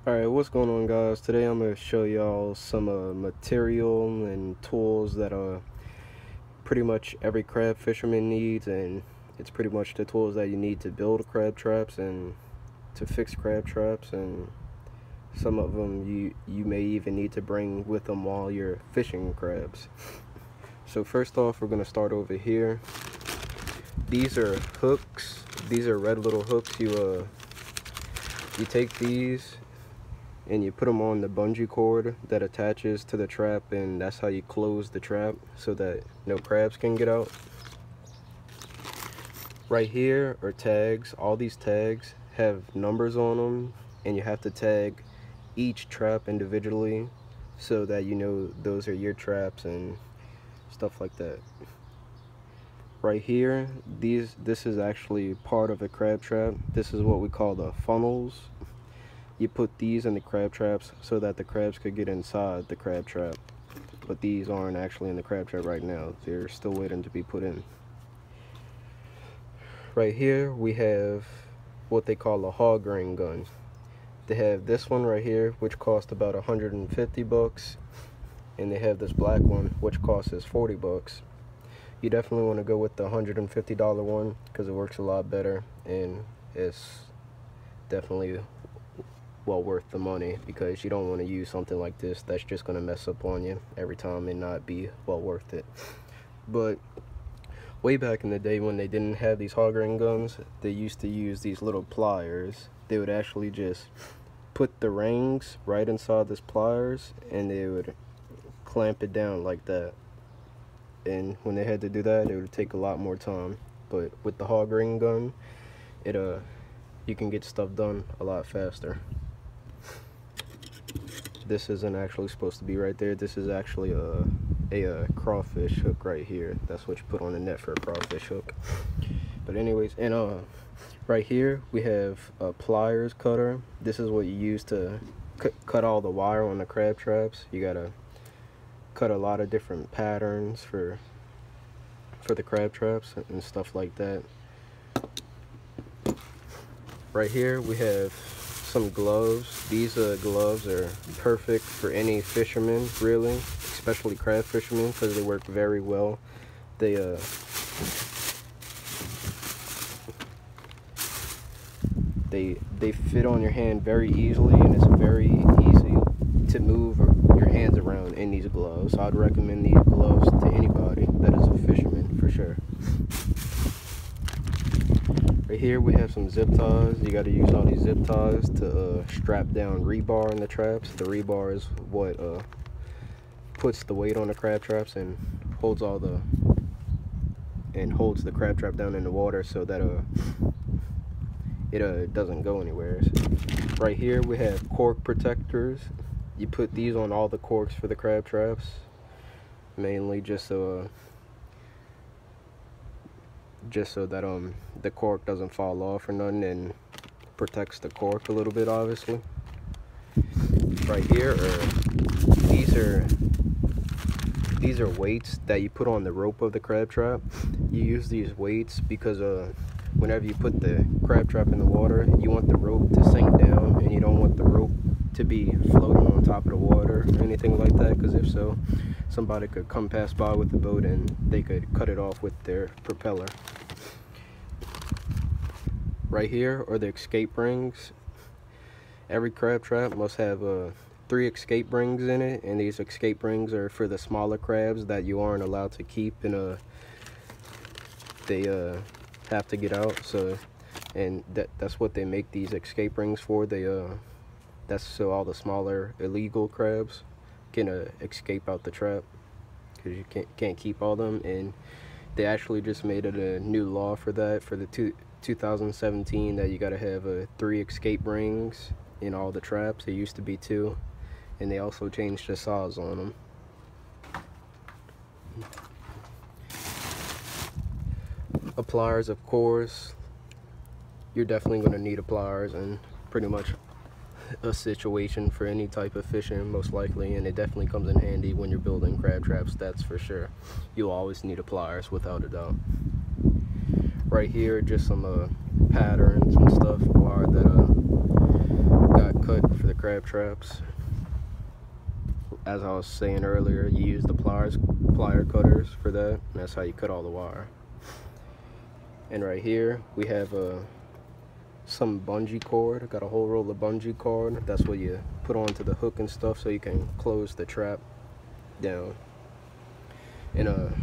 Alright, what's going on, guys? Today I'm going to show y'all some material and tools that pretty much every crab fisherman needs, and it's pretty much the tools that you need to build crab traps and to fix crab traps, and some of them you may even need to bring with them while you're fishing crabs. So first off, we're going to start over here. These are hooks. These are red little hooks. You take these and you put them on the bungee cord that attaches to the trap, and that's how you close the trap so that no crabs can get out. Right here are tags. All these tags have numbers on them, and you have to tag each trap individually so that you know those are your traps and stuff like that. Right here, this is actually part of a crab trap. This is what we call the funnels. You put these in the crab traps so that the crabs could get inside the crab trap, but these aren't actually in the crab trap right now. They're still waiting to be put in. Right here we have what they call a hog grain gun. They have this one right here, which cost about 150 bucks, and they have this black one which costs us 40 bucks. You definitely want to go with the $150 one because it works a lot better, and it's definitely well worth the money, because you don't want to use something like this that's just going to mess up on you every time and not be well worth it. But way back in the day, when they didn't have these hog grain guns, they used to use these little pliers. They would actually just put the rings right inside this pliers, and they would clamp it down like that. And when they had to do that, it would take a lot more time. But with the hog grain gun, you can get stuff done a lot faster. This isn't actually supposed to be right there. This is actually a crawfish hook right here. That's what you put on the net for a crawfish hook. But anyways, and right here we have a pliers cutter. This is what you use to cut all the wire on the crab traps. You gotta cut a lot of different patterns for the crab traps and stuff like that. Right here we have some gloves. These gloves are perfect for any fisherman, really, especially crab fishermen, because they work very well. They fit on your hand very easily, and it's very easy to move your hands around in these gloves. So I'd recommend these gloves to anybody that is a fisherman for sure. Right here we have some zip ties. You got to use all these zip ties to strap down rebar in the traps. The rebar is what puts the weight on the crab traps and holds the crab trap down in the water so that it doesn't go anywhere. Right here we have cork protectors. You put these on all the corks for the crab traps, mainly just so that the cork doesn't fall off or nothing, and protects the cork a little bit, obviously. Right here these are weights that you put on the rope of the crab trap. You use these weights because whenever you put the crab trap in the water, you want the rope to sink down, and you don't want the rope to be floating on top of the water or anything like that, because if so, somebody could come pass by with the boat and they could cut it off with their propeller. Right here are the escape rings. Every crab trap must have 3 escape rings in it, and these escape rings are for the smaller crabs that you aren't allowed to keep, and they have to get out. So, and that's what they make these escape rings for. That's so all the smaller illegal crabs can escape out the trap, because you can't keep all them. And they actually just made it a new law for that, for the 2017, that you got to have 3 escape rings in all the traps. It used to be 2, and they also changed the size on them. Pliers, of course, you're definitely going to need pliers in pretty much a situation for any type of fishing, most likely, and it definitely comes in handy when you're building crab traps, that's for sure. You'll always need pliers, without a doubt. Right here, just some patterns and stuff that got cut for the crab traps. As I was saying earlier, you use the pliers cutters for that, and that's how you cut all the wire. And right here we have some bungee cord. I got a whole roll of bungee cord. That's what you put onto the hook and stuff so you can close the trap down. And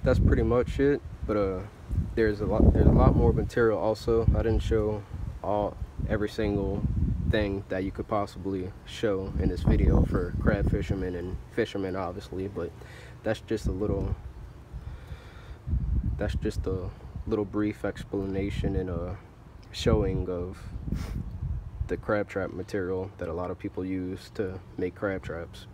that's pretty much it. But there's a lot more material also. I didn't show every single thing that you could possibly show in this video for crab fishermen and fishermen, obviously, but that's just a little brief explanation and a showing of the crab trap material that a lot of people use to make crab traps.